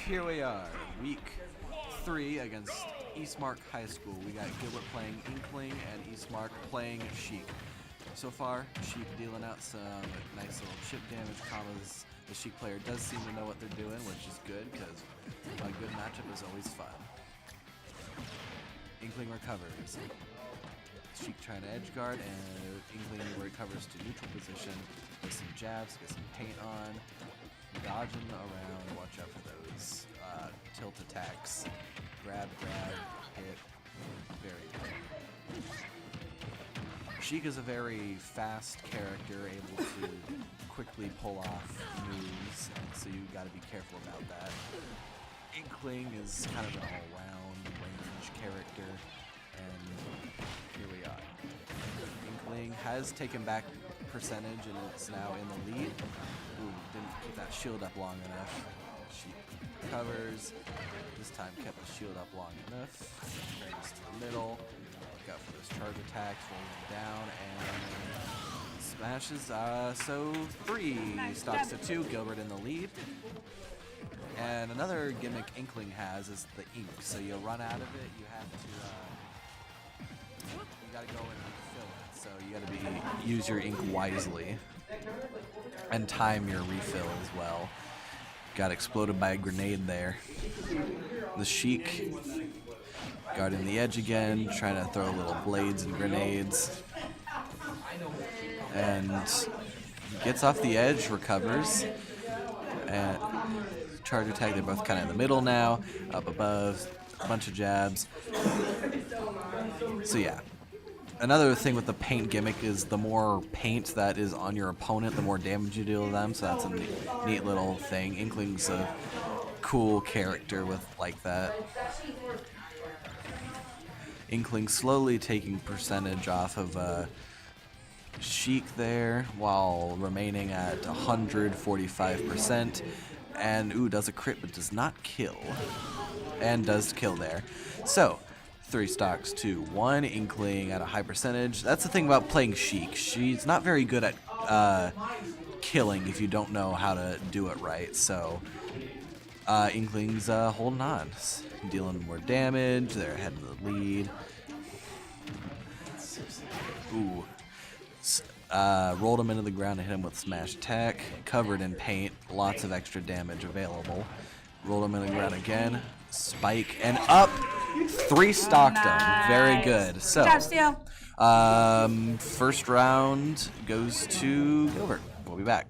Here we are, week 3 against Eastmark High School. We got Gilbert playing Inkling and Eastmark playing Sheik. So far, Sheik dealing out some nice little chip damage combos. The Sheik player does seem to know what they're doing, which is good because a good matchup is always fun. Inkling recovers. Sheik trying to edge guard, and Inkling recovers to neutral position. Get some jabs, get some paint on. Dodging around, watch out for those tilt attacks. Grab, hit. Very good. Sheik is a very fast character, able to quickly pull off moves, so you gotta be careful about that. Inkling is kind of an all-round range character, and here we are. Inkling has taken back percentage and it's now in the lead. Ooh, didn't keep that shield up long enough. She covers. This time kept the shield up long enough. Brings to the middle. Look out for those charge attacks. Rolling down and smashes. So 3 stocks to 2. Gilbert in the lead. And another gimmick Inkling has is the ink. So you run out of it, you have to. You gotta go in and refill it. So you gotta use your ink wisely and time your refill as well. Got exploded by a grenade there. The Sheik guarding the edge again, trying to throw little blades and grenades, and gets off the edge, recovers, and charge attack. They're both kind of in the middle now, up above, a bunch of jabs. So yeah. Another thing with the paint gimmick is the more paint that is on your opponent, the more damage you deal to them, so that's a neat little thing. Inkling's a cool character with like that. Inkling slowly taking percentage off of Sheik there, while remaining at 145%. And ooh, does a crit but does not kill. And does kill there. So 3 stocks to 1. Inkling at a high percentage. That's the thing about playing Sheik. She's not very good at killing if you don't know how to do it right. So Inkling's holding on, dealing more damage. They're ahead of the lead. Ooh. Rolled him into the ground and hit him with smash attack. Covered in paint. Lots of extra damage available. Rolled him in the ground again. Spike and up. 3 stocked him. Very good. So, first round goes to Gilbert. We'll be back.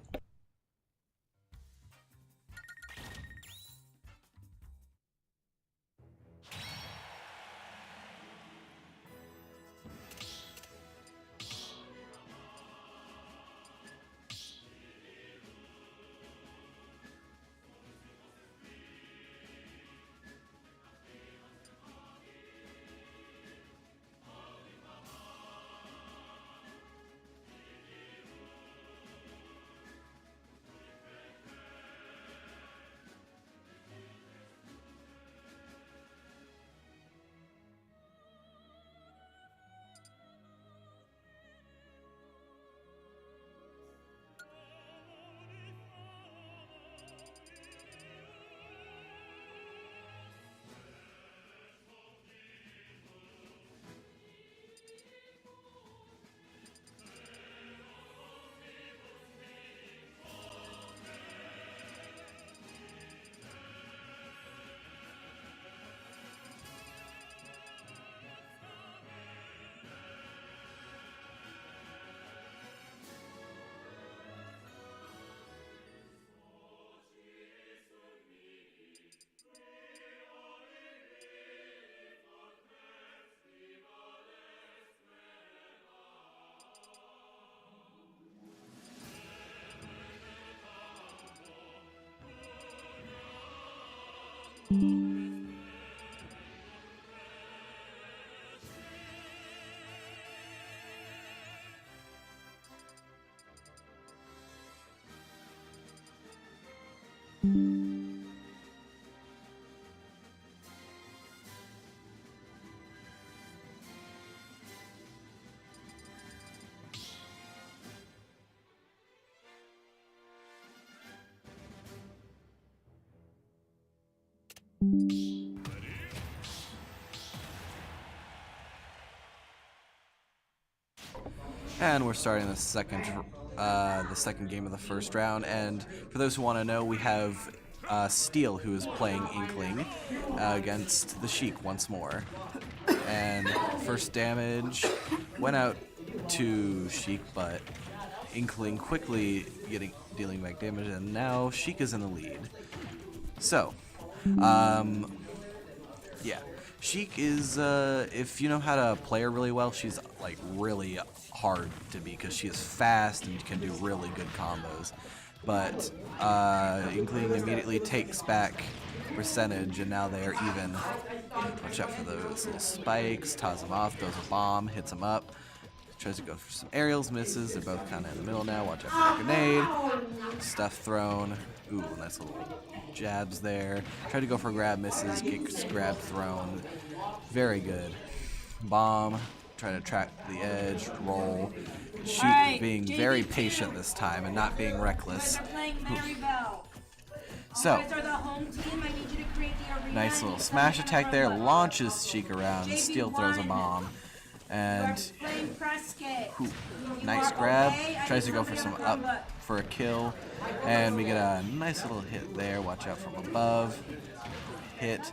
And we're starting the second game of the first round. And for those who want to know, we have Steel, who is playing Inkling, against the Sheik once more. And first damage went out to Sheik, but Inkling quickly dealing back damage, and now Sheik is in the lead. So, yeah, Sheik is, if you know how to play her really well, she's like really hard to beat because she is fast and can do really good combos. But Inkling immediately takes back percentage, and now they are even. Watch out for those little spikes. Toss him off, throws a bomb, hits him up. Tries to go for some aerials, misses. They're both kind of in the middle now. Watch out for the grenade. Stuff thrown. Ooh, nice little jabs there. Tried to go for a grab, misses. Gets grab thrown. Very good. Bomb. Trying to track the edge. Roll. Sheik being very patient this time and not being reckless. So, nice little smash attack there. Launches Sheik around. Steel throws a bomb. And nice grab. Tries to go for some up for a kill. And we get a nice little hit there. Watch out from above. Hit.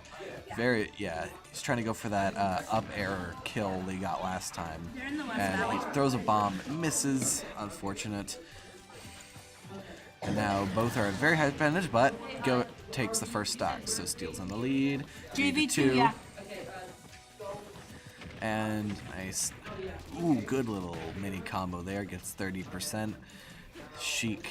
He's trying to go for that up air kill they got last time. And he throws a bomb. Misses. Unfortunate. And now both are at very high advantage, but Go takes the first stock. So Steel's in the lead. 3-2. Yeah. And nice. Ooh, good little mini combo there. Gets 30%. Sheik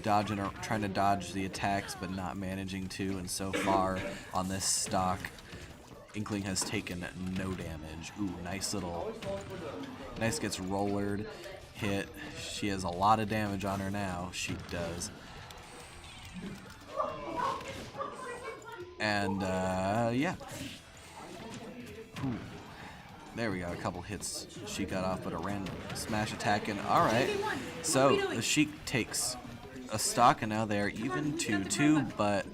dodging or trying to dodge the attacks, but not managing to. And so far on this stock, Inkling has taken no damage. Ooh, nice gets rollered. Hit. She has a lot of damage on her now. Sheik does. And yeah. Ooh. There we go, a couple hits Sheik got off, but a random smash attack, and alright. So the Sheik takes a stock, and now they're even 2-2, but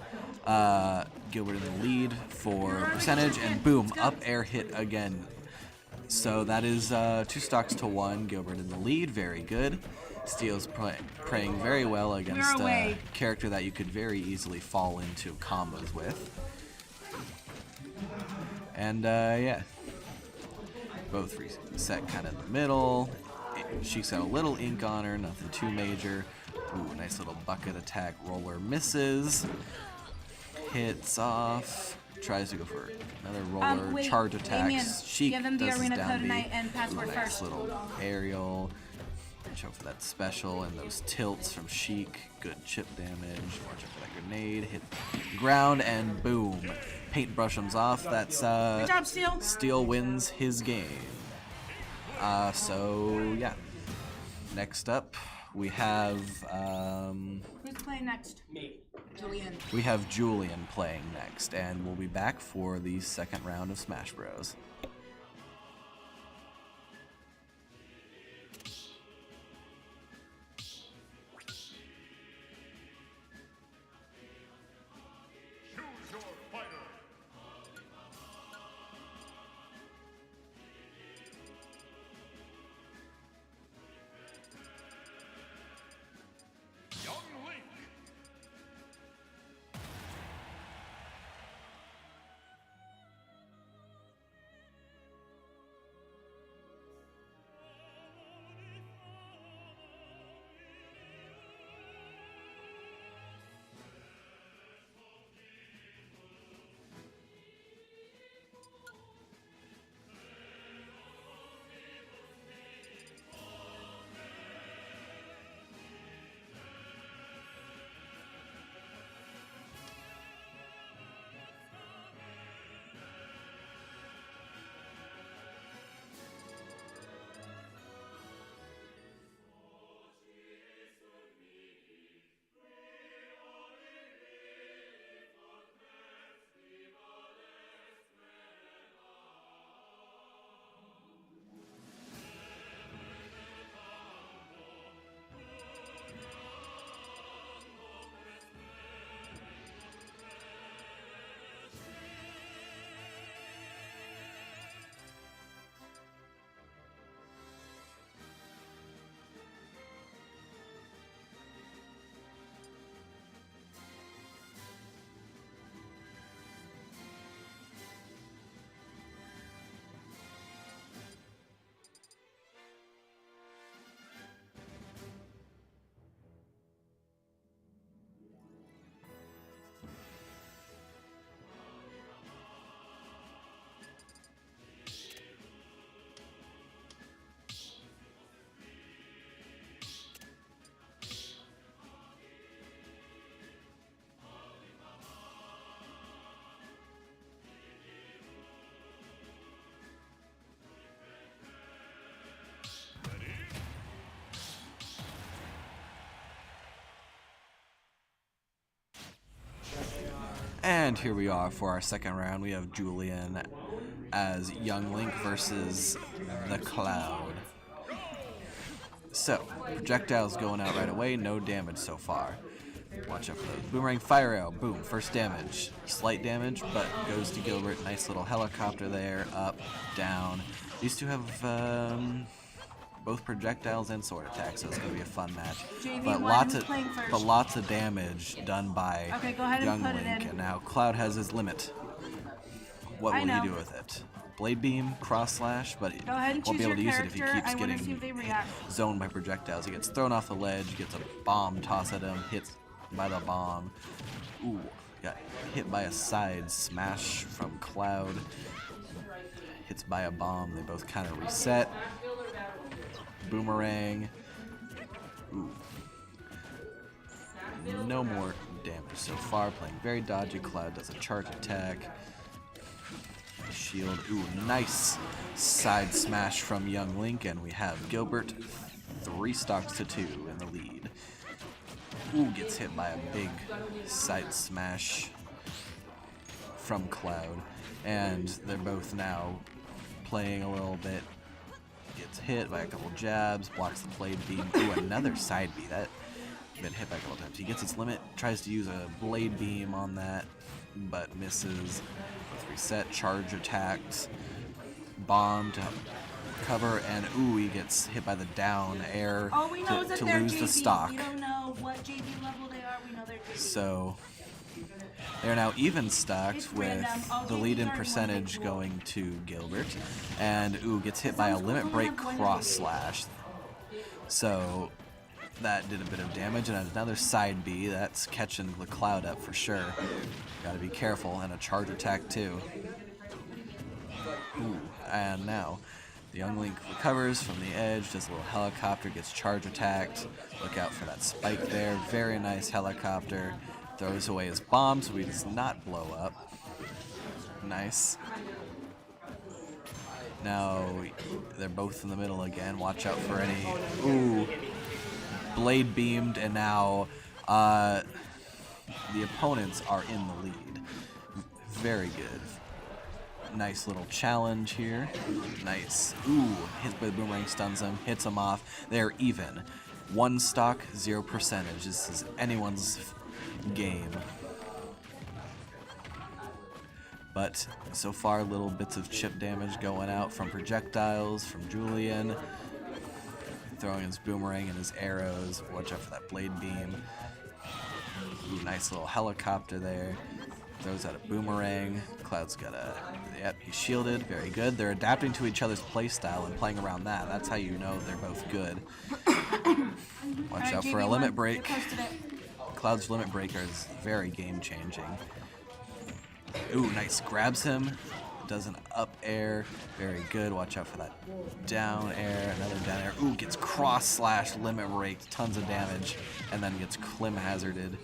Gilbert in the lead for percentage, and boom, up air hit again. So that is 2 stocks to 1. Gilbert in the lead, very good. Steel's playing very well against a character that you could very easily fall into combos with. And yeah. Both reset kind of in the middle. Sheik's got a little ink on her, nothing too major. Ooh, nice little bucket attack. Roller misses. Hits off. Tries to go for another roller. Charge attacks. Sheik does his down B. Nice little aerial. Watch out for that special and those tilts from Sheik. Good chip damage. Watch out for that grenade. Hit ground and boom. Paintbrush him off. That's good job, Steel. Steel wins his game. So yeah. Next up, we have who's playing next? Me. Julian. We have Julian playing next, and we'll be back for the second round of Smash Bros. And here we are for our second round. We have Julian as Young Link versus the Cloud. So, projectiles going out right away, no damage so far. Watch out for those. Boomerang fire arrow, boom, first damage. Slight damage, but goes to Gilbert. Nice little helicopter there, up, down. These two have both projectiles and sword attacks, so it's going to be a fun match. But lots of damage done by Young Link, and now Cloud has his limit. What will he do with it? Blade beam, cross slash, but he won't be able to use it if he keeps getting zoned by projectiles. He gets thrown off the ledge, gets a bomb toss at him, hits by the bomb. Ooh, got hit by a side smash from Cloud. Hits by a bomb. They both kind of reset. Boomerang. Ooh. No more damage so far. Playing very dodgy. Cloud does a charge attack. Shield. Ooh, nice side smash from Young Link, and we have Gilbert 3 stocks to 2 in the lead. Ooh, gets hit by a big side smash from Cloud, and they're both now playing a little bit. Gets hit by a couple jabs, blocks the blade beam. Ooh, another side B. That been hit by a couple times. He gets his limit, tries to use a blade beam on that, but misses. Reset, charge attacks, bomb to cover, and ooh, he gets hit by the down air to lose the stock. We don't know what JV level they are. We know they're JV. So they're now even stocked with the lead in percentage going to Gilbert, and ooh, gets hit by a limit break cross slash. So that did a bit of damage, and another side B. That's catching the Cloud up for sure. Gotta be careful, and a charge attack too. Ooh, and now the Young Link recovers from the edge, does a little helicopter, gets charge attacked. Look out for that spike there. Very nice helicopter. Throws away his bomb so he does not blow up. Nice. Now they're both in the middle again. Watch out for any... Ooh. Blade beamed, and now the opponents are in the lead. Very good. Nice little challenge here. Nice. Ooh, hit by the boomerang, stuns him, hits him off. They're even. 1 stock, 0 percentage. This is anyone's game. But so far, little bits of chip damage going out from projectiles, from Julian. Throwing his boomerang and his arrows. Watch out for that blade beam. Ooh, nice little helicopter there. Throws out a boomerang. Cloud's got a... Yep, he's shielded. Very good. They're adapting to each other's playstyle and playing around that. That's how you know they're both good. Watch out for a limit break. Cloud's limit breaker is very game-changing. Ooh, nice. Grabs him. Does an up air. Very good. Watch out for that down air. Another down air. Ooh, gets cross slash limit break. Tons of damage. And then gets Klim hazarded.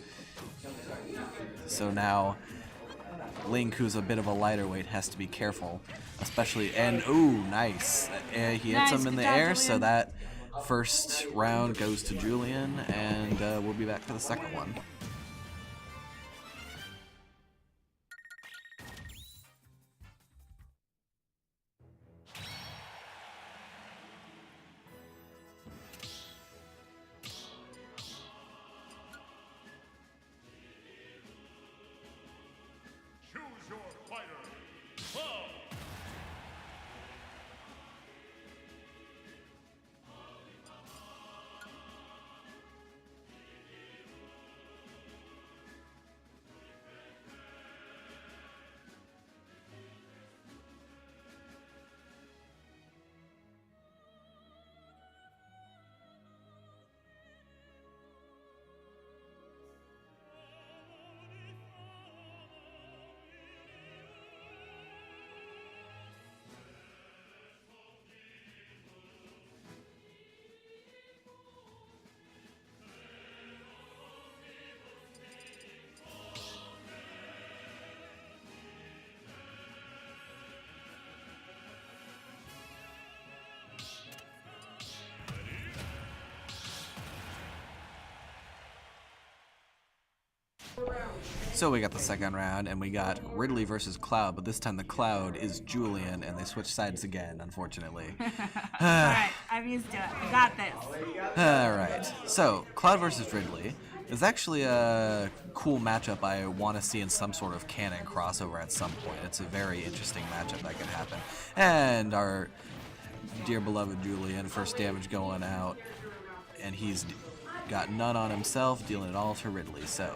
So now Link, who's a bit of a lighter weight, has to be careful. Especially, and ooh, nice. He hits him in the air, so that first round goes to Julian, and we'll be back for the second one. So we got the second round, and we got Ridley versus Cloud, but this time the Cloud is Julian, and they switch sides again, unfortunately. Alright, I'm used to it. I got this. Alright, so Cloud versus Ridley is actually a cool matchup I want to see in some sort of canon crossover at some point. It's a very interesting matchup that could happen. And our dear beloved Julian, first damage going out, and he's got none on himself, dealing it all to Ridley, so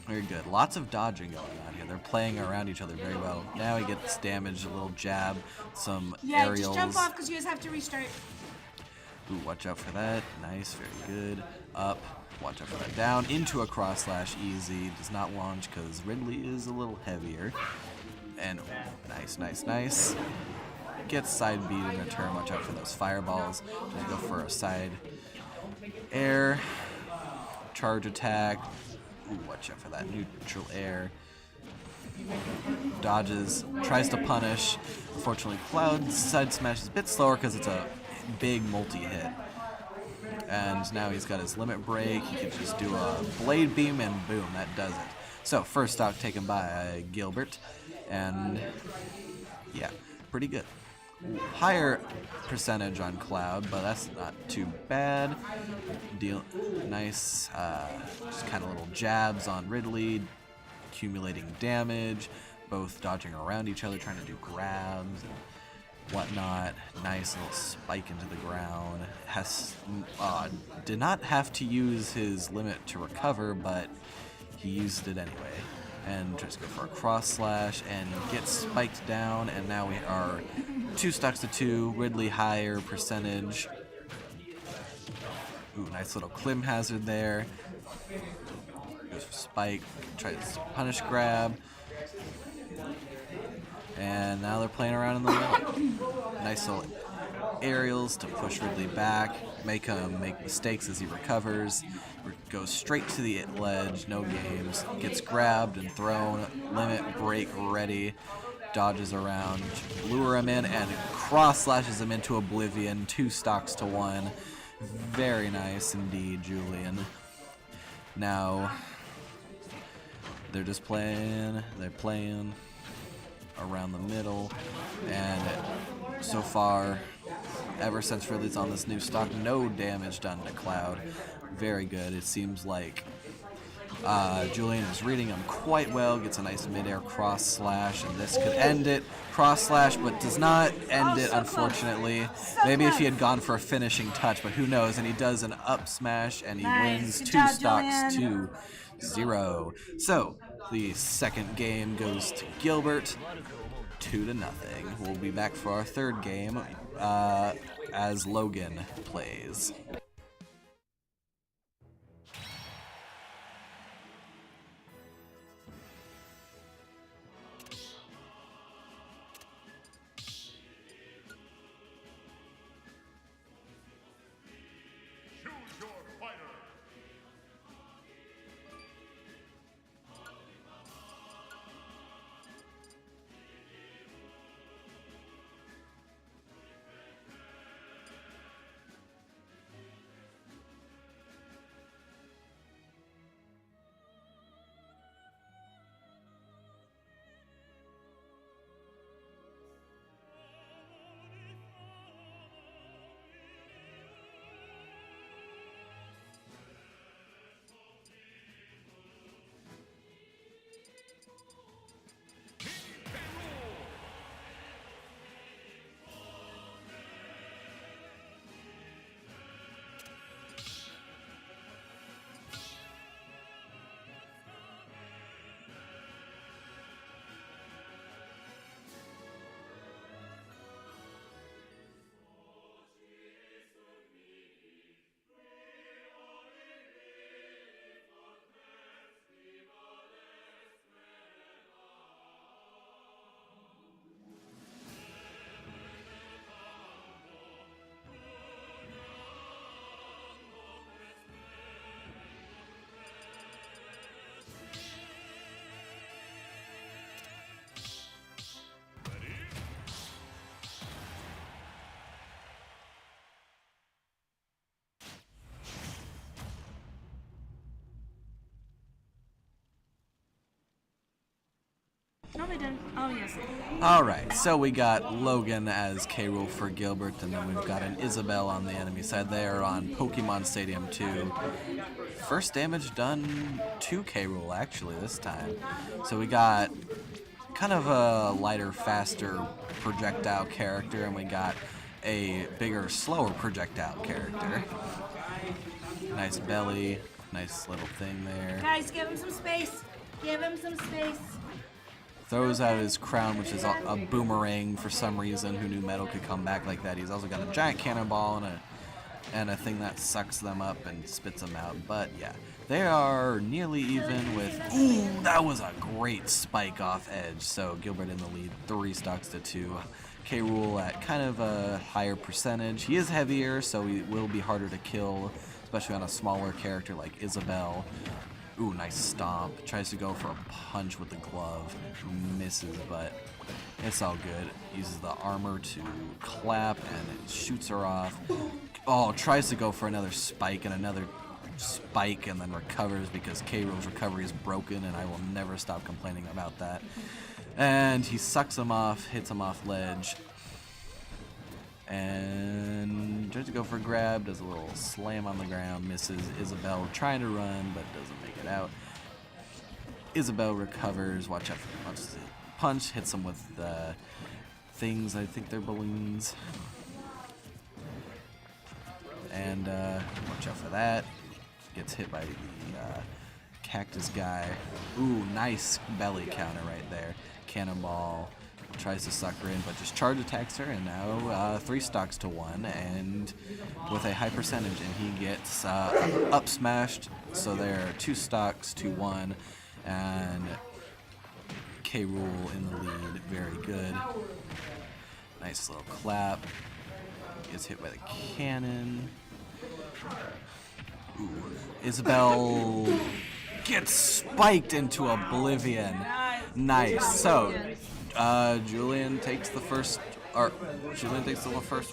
very good. Lots of dodging going on here. They're playing around each other very well. Now he gets damaged, a little jab, some aerials. Just jump off because you guys have to restart. Ooh, watch out for that. Nice, very good. Up, watch out for that. Down, into a cross slash, easy. Does not launch because Ridley is a little heavier. And nice, nice, nice. Gets side beat in return. Watch out for those fireballs. Just go for a side air. Charge attack. Ooh, watch out for that neutral air. Dodges, tries to punish. Unfortunately, Cloud's side smash is a bit slower because it's a big multi-hit. And now he's got his limit break. He can just do a blade beam and boom, that does it. So, first stock taken by Gilbert. And yeah, pretty good. Higher percentage on Cloud, but that's not too bad. Nice, just kind of little jabs on Ridley, accumulating damage, both dodging around each other, trying to do grabs and whatnot. Nice little spike into the ground. Did not have to use his limit to recover, but he used it anyway. And tries to go for a cross slash and gets spiked down, and now we are 2 stocks to 2. Ridley higher percentage. Ooh, nice little Klim hazard there. Goes for spike, tries to punish grab. And now they're playing around in the middle. Nice little aerials to push Ridley back, make him make mistakes as he recovers. Goes straight to the ledge, no games. Gets grabbed and thrown, limit break ready. Dodges around, lure him in, and cross slashes him into oblivion. 2 stocks to 1. Very nice indeed, Julian. Now they're just playing. They're playing around the middle, and so far, ever since Ridley's on this new stock, no damage done to Cloud. Very good. It seems like Julian is reading him quite well, gets a nice mid-air cross slash, and this could end it. Cross slash, but does not end it, unfortunately. Maybe if he had gone for a finishing touch, but who knows, and he does an up smash, and he wins Good 2 job, stocks Julian. to 0. So, the second game goes to Gilbert, 2-0. We'll be back for our third game as Logan plays. they didn't. Oh, yes. Alright, so we got Logan as K. Rool for Gilbert, and then we've got an Isabelle on the enemy side. They are on Pokemon Stadium 2. First damage done to K. Rool, actually, this time. So we got kind of a lighter, faster projectile character, and we got a bigger, slower projectile character. Nice belly, nice little thing there. Guys, give him some space. Give him some space. Throws out his crown, which is a boomerang for some reason. Who knew metal could come back like that? He's also got a giant cannonball and a thing that sucks them up and spits them out. But yeah, they are nearly even with... Ooh, that was a great spike off edge. So Gilbert in the lead, 3 stocks to 2. K. Rool at kind of a higher percentage. He is heavier, so he will be harder to kill, especially on a smaller character like Isabelle. Ooh, nice stomp. Tries to go for a punch with the glove. Misses, but it's all good. Uses the armor to clap and it shoots her off. Oh, tries to go for another spike and another spike and then recovers because K. Rool's recovery is broken, and I will never stop complaining about that. And he sucks him off, hits him off ledge. And tries to go for a grab, does a little slam on the ground, misses. Isabelle trying to run, but doesn't make it out. Isabelle recovers, watch out for the punch, hits him with the things, I think they're balloons. And watch out for that. Gets hit by the cactus guy. Ooh, nice belly counter right there. Cannonball. Tries to suck her in, but just charge attacks her, and now 3 stocks to 1, and with a high percentage, and he gets up smashed, so there are 2 stocks to 1, and K. Rool in the lead, very good. Nice little clap. Gets hit by the cannon. Ooh. Isabelle gets spiked into oblivion. Nice. So Julian takes the first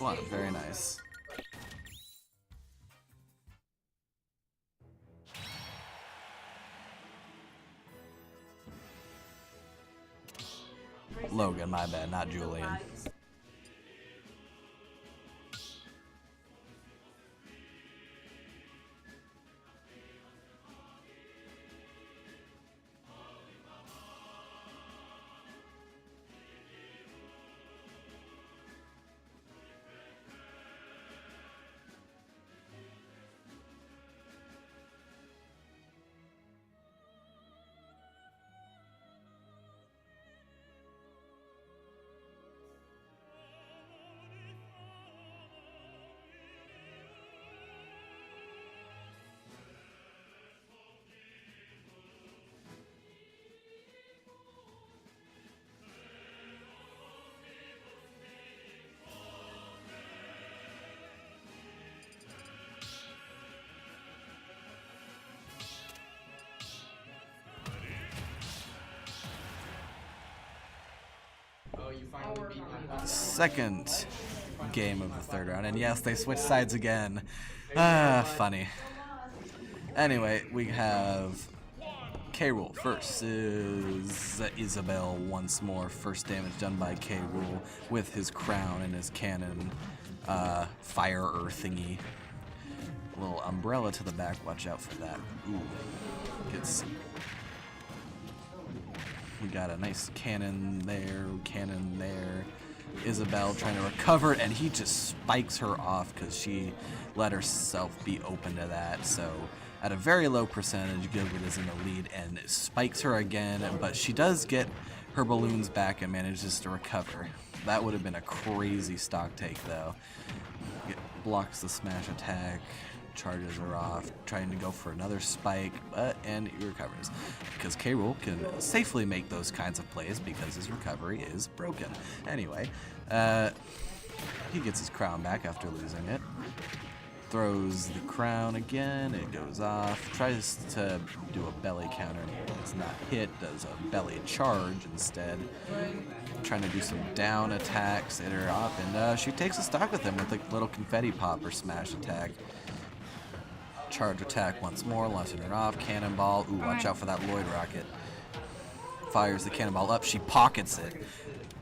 one. Very nice. Logan, my bad, not Julian. Second game of the third round, and yes, they switched sides again. Funny. Anyway, we have K. Rool versus Isabelle once more. First damage done by K. Rool with his crown and his cannon fire thingy. A little umbrella to the back, watch out for that. Ooh, gets... We got a nice cannon there. Isabelle trying to recover, and he just spikes her off because she let herself be open to that. So at a very low percentage, Gilbert is in the lead and spikes her again, but she does get her balloons back and manages to recover. That would have been a crazy stock take though. It blocks the smash attack, charges her off, trying to go for another spike, and he recovers. Because K. Rool can safely make those kinds of plays because his recovery is broken. Anyway, he gets his crown back after losing it. Throws the crown again, it goes off, tries to do a belly counter, it's not hit, does a belly charge instead. Trying to do some down attacks, hit her off, and she takes a stock with him with a little confetti pop or smash attack. Charge attack once more, launching it off, cannonball. Ooh, watch out for that Lloyd rocket. fires the cannonball up. She pockets it.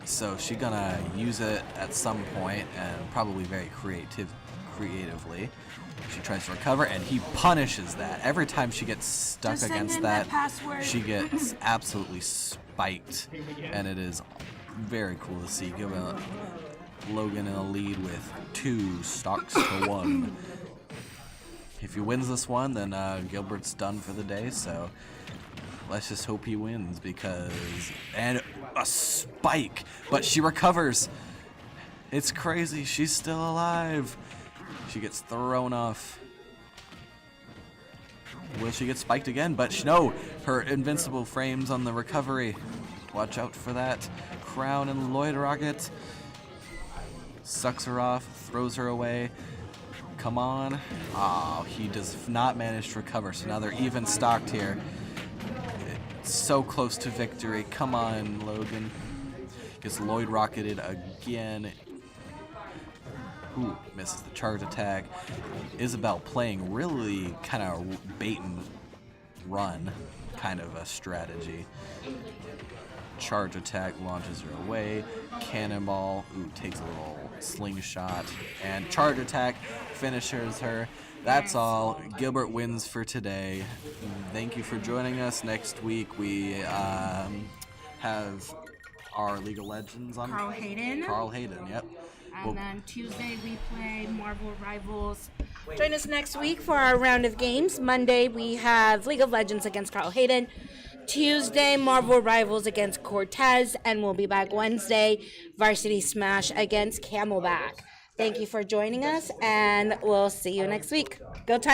So she's gonna use it at some point, and probably very creatively. She tries to recover, and he punishes that. Every time she gets stuck Just send against in that, password. she gets absolutely spiked, and it is very cool to see. Give Logan in a lead with 2 stocks to 1. If he wins this one, then Gilbert's done for the day. So let's just hope he wins, and a spike, but she recovers. It's crazy. She's still alive. She gets thrown off. Will she get spiked again? But no, her invincible frames on the recovery. Watch out for that. Crown and Lloyd Rocket. Sucks her off, throws her away. Come on. Oh, he does not manage to recover, so now they're even stocked here. It's so close to victory. Come on, Logan. Gets Lloyd Rocketed again. Ooh, misses the charge attack. Isabel playing really kind of bait and run kind of a strategy. Charge attack launches her away. Cannonball, takes a little slingshot. And charge attack finishes her. That's all. Gilbert wins for today. Thank you for joining us. Next week we have our League of Legends on. Carl Hayden, yep. And then Tuesday we play Marvel Rivals. Join us next week for our round of games. Monday we have League of Legends against Carl Hayden. Tuesday, Marvel Rivals against Cortez. And we'll be back Wednesday, Varsity Smash against Camelback. Thank you for joining us, and we'll see you next week. Go Tigers!